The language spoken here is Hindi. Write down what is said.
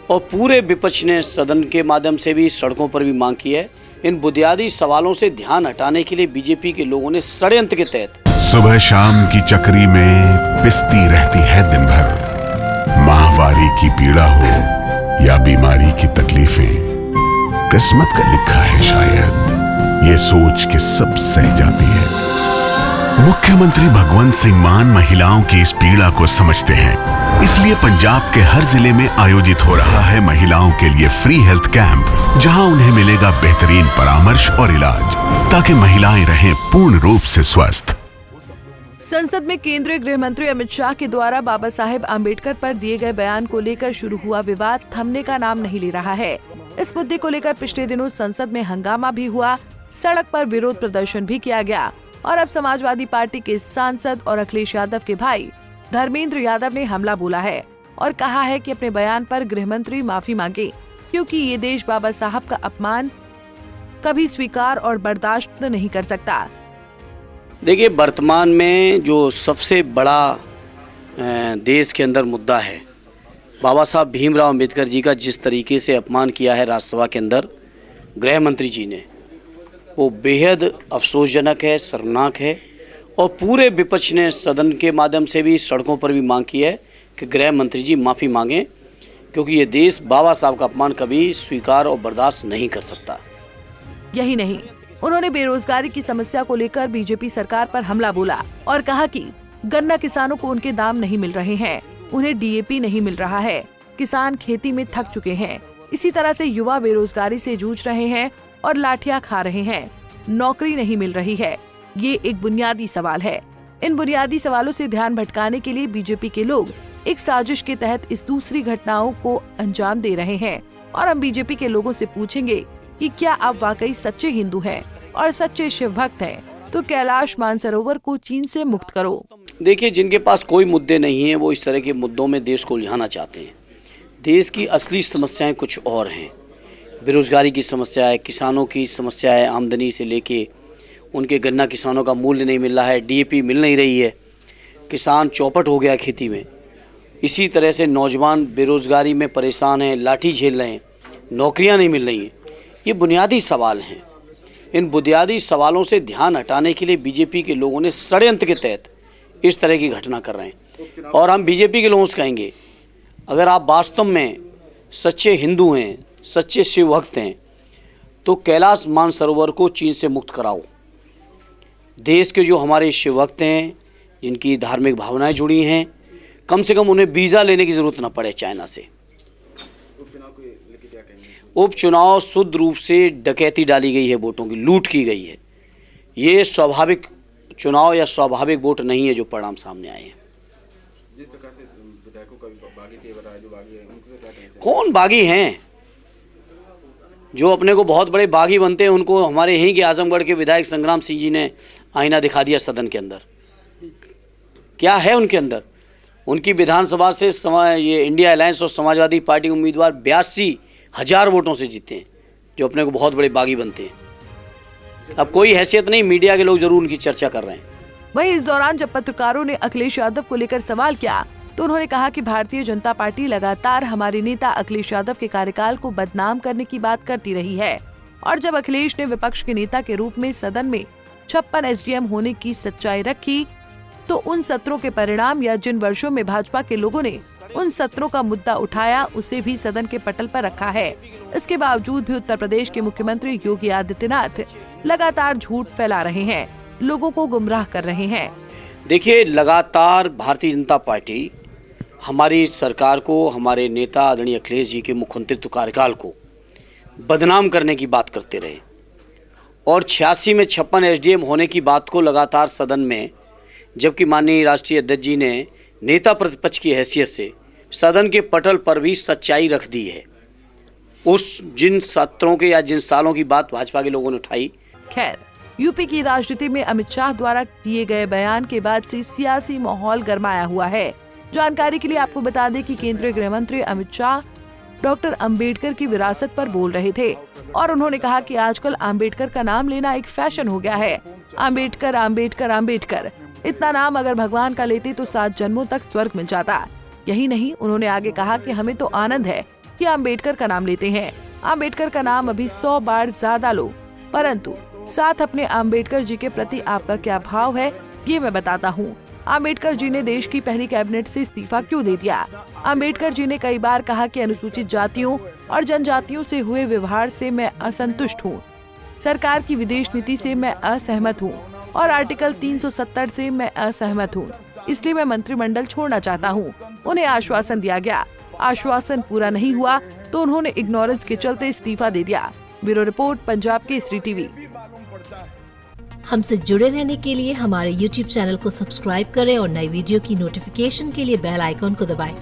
और पूरे विपक्ष ने सदन के माध्यम से भी, सड़कों पर भी मांग की है। इन बुनियादी सवालों से ध्यान हटाने के लिए बीजेपी के लोगों ने षड्यंत्र के तहत सुबह शाम की चक्री में पिसती रहती है दिन भर। माहवारी की पीड़ा हो या बीमारी की तकलीफें, किस्मत का लिखा है शायद, ये सोच के सब सह जाती है। मुख्यमंत्री भगवंत सिंह मान महिलाओं की इस पीड़ा को समझते हैं, इसलिए पंजाब के हर जिले में आयोजित हो रहा है महिलाओं के लिए फ्री हेल्थ कैंप, जहां उन्हें मिलेगा बेहतरीन परामर्श और इलाज, ताकि महिलाएं रहें पूर्ण रूप से स्वस्थ। संसद में केंद्रीय गृह मंत्री अमित शाह के द्वारा बाबा साहेब आम्बेडकर पर दिए गए बयान को लेकर शुरू हुआ विवाद थमने का नाम नहीं ले रहा है। इस मुद्दे को लेकर पिछले दिनों संसद में हंगामा भी हुआ, सड़क पर विरोध प्रदर्शन भी किया गया और अब समाजवादी पार्टी के सांसद और अखिलेश यादव के भाई धर्मेंद्र यादव ने हमला बोला है और कहा है कि अपने बयान पर गृह मंत्री माफी मांगे, क्योंकि ये देश बाबा साहब का अपमान कभी स्वीकार और बर्दाश्त नहीं कर सकता। देखिए, वर्तमान में जो सबसे बड़ा देश के अंदर मुद्दा है, बाबा साहब भीमराव अम्बेडकर जी का जिस तरीके से अपमान किया है राज्यसभा के अंदर गृह मंत्री जी ने, वो बेहद अफसोसजनक है, शर्मनाक है। और पूरे विपक्ष ने सदन के माध्यम से भी, सड़कों पर भी मांग की है कि गृह मंत्री जी माफ़ी मांगें, क्योंकि ये देश बाबा साहब का अपमान कभी स्वीकार और बर्दाश्त नहीं कर सकता। यही नहीं, उन्होंने बेरोजगारी की समस्या को लेकर बीजेपी सरकार पर हमला बोला और कहा कि गन्ना किसानों को उनके दाम नहीं मिल रहे हैं, उन्हें डीएपी नहीं मिल रहा है, किसान खेती में थक चुके हैं। इसी तरह से युवा बेरोजगारी से जूझ रहे हैं और लाठियां खा रहे हैं, नौकरी नहीं मिल रही है। ये एक बुनियादी सवाल है। इन बुनियादी सवालों से ध्यान भटकाने के लिए बीजेपी के लोग एक साजिश के तहत इस दूसरी घटनाओं को अंजाम दे रहे हैं। और हम बीजेपी के लोगों से पूछेंगे कि क्या आप वाकई सच्चे हिंदू हैं और सच्चे शिव भक्त हैं, तो कैलाश मानसरोवर को चीन से मुक्त करो। देखिए, जिनके पास कोई मुद्दे नहीं है, वो इस तरह के मुद्दों में देश को उलझाना चाहते हैं। देश की असली समस्याएं कुछ और हैं। बेरोजगारी की समस्या है, किसानों की समस्या है, आमदनी से लेके उनके गन्ना किसानों का मूल्य नहीं मिल रहा है, डीएपी मिल नहीं रही है, किसान चौपट हो गया खेती में। इसी तरह से नौजवान बेरोजगारी में परेशान हैं, लाठी झेल रहे हैं, नौकरियां नहीं मिल रही हैं। ये बुनियादी सवाल हैं। इन बुनियादी सवालों से ध्यान हटाने के लिए बीजेपी के लोगों ने षड्यंत्र के तहत इस तरह की घटना कर रहे हैं। और हम बीजेपी के लोगों से कहेंगे, अगर आप वास्तव में सच्चे हिंदू हैं, सच्चे शिव भक्त हैं, तो कैलाश मानसरोवर को चीन से मुक्त कराओ। देश के जो हमारे शिव भक्त हैं, जिनकी धार्मिक भावनाएं जुड़ी हैं, कम से कम उन्हें वीज़ा लेने की ज़रूरत न पड़े चाइना से। उपचुनाव शुद्ध रूप से डकैती डाली गई है, वोटों की लूट की गई है। ये स्वाभाविक चुनाव या स्वाभाविक वोट नहीं है जो परिणाम सामने आए हैं। जिस प्रकार से विधायकों का बागी थे, जो बागी है, उनको क्या कहना चाहिए? कौन बागी हैं? जो अपने को बहुत बड़े बागी बनते हैं, उनको हमारे यहीं के आजमगढ़ के विधायक संग्राम सिंह जी ने आईना दिखा दिया सदन के अंदर। क्या है उनके अंदर? उनकी विधानसभा से ये इंडिया अलायंस और समाजवादी पार्टी उम्मीदवार 82,000 वोटों से जीते हैं, जो अपने को बहुत बड़े बागी बनते हैं। अब कोई हैसियत नहीं, मीडिया के लोग जरूर उनकी चर्चा कर रहे हैं। वहीं इस दौरान जब पत्रकारों ने अखिलेश यादव को लेकर सवाल किया, तो उन्होंने कहा कि भारतीय जनता पार्टी लगातार हमारे नेता अखिलेश यादव के कार्यकाल को बदनाम करने की बात करती रही है। और जब अखिलेश ने विपक्ष के नेता के रूप में सदन में 56 एसडीएम होने की सच्चाई रखी, तो उन सत्रों के परिणाम या जिन वर्षों में भाजपा के लोगों ने उन सत्रों का मुद्दा उठाया, उसे भी सदन के पटल पर रखा है। इसके बावजूद भी उत्तर प्रदेश के मुख्यमंत्री योगी आदित्यनाथ लगातार झूठ फैला रहे हैं, लोगों को गुमराह कर रहे हैं। देखिए, लगातार भारतीय जनता पार्टी हमारी सरकार को, हमारे नेता आदरणीय अखिलेश जी के मुख्यमंत्रित्व कार्यकाल को बदनाम करने की बात करते रहे और 86 में 56 एसडीएम होने की बात को लगातार सदन में, जबकि माननीय राष्ट्रीय अध्यक्ष जी ने नेता प्रतिपक्ष की हैसियत से सदन के पटल पर भी सच्चाई रख दी है। उस जिन सत्रों के या जिन सालों की बात भाजपा के लोगों ने उठाई। खैर, यूपी की राजनीति में अमित शाह द्वारा दिए गए बयान के बाद से सियासी माहौल गरमाया हुआ है। जानकारी के लिए आपको बता दें कि केंद्रीय गृह मंत्री अमित शाह डॉक्टर अंबेडकर की विरासत पर बोल रहे थे और उन्होंने कहा कि आजकल अंबेडकर का नाम लेना एक फैशन हो गया है। अंबेडकर अंबेडकर अंबेडकर, इतना नाम अगर भगवान का लेते तो 7 जन्मों तक स्वर्ग मिल जाता। यही नहीं, उन्होंने आगे कहा कि हमें तो आनंद है कि अम्बेडकर का नाम लेते हैं। अम्बेडकर का नाम अभी 100 बार ज्यादा लो, परंतु साथ अपने अम्बेडकर जी के प्रति आपका क्या भाव है ये मैं बताता हूँ। अम्बेडकर जी ने देश की पहली कैबिनेट से इस्तीफा क्यों दे दिया? अम्बेडकर जी ने कई बार कहा कि अनुसूचित जातियों और जनजातियों से हुए व्यवहार से मैं असंतुष्ट हूँ, सरकार की विदेश नीति से मैं असहमत हूँ और आर्टिकल 370 से मैं असहमत हूँ, इसलिए मैं मंत्रिमंडल छोड़ना चाहता हूँ। उन्हें आश्वासन दिया गया, आश्वासन पूरा नहीं हुआ तो उन्होंने इग्नोरेंस के चलते इस्तीफा दे दिया। Bureau report, Punjab Kesari TV. हमसे जुड़े रहने के लिए हमारे YouTube चैनल को सब्सक्राइब करें और नई वीडियो की नोटिफिकेशन के लिए बेल आइकॉन को दबाएं।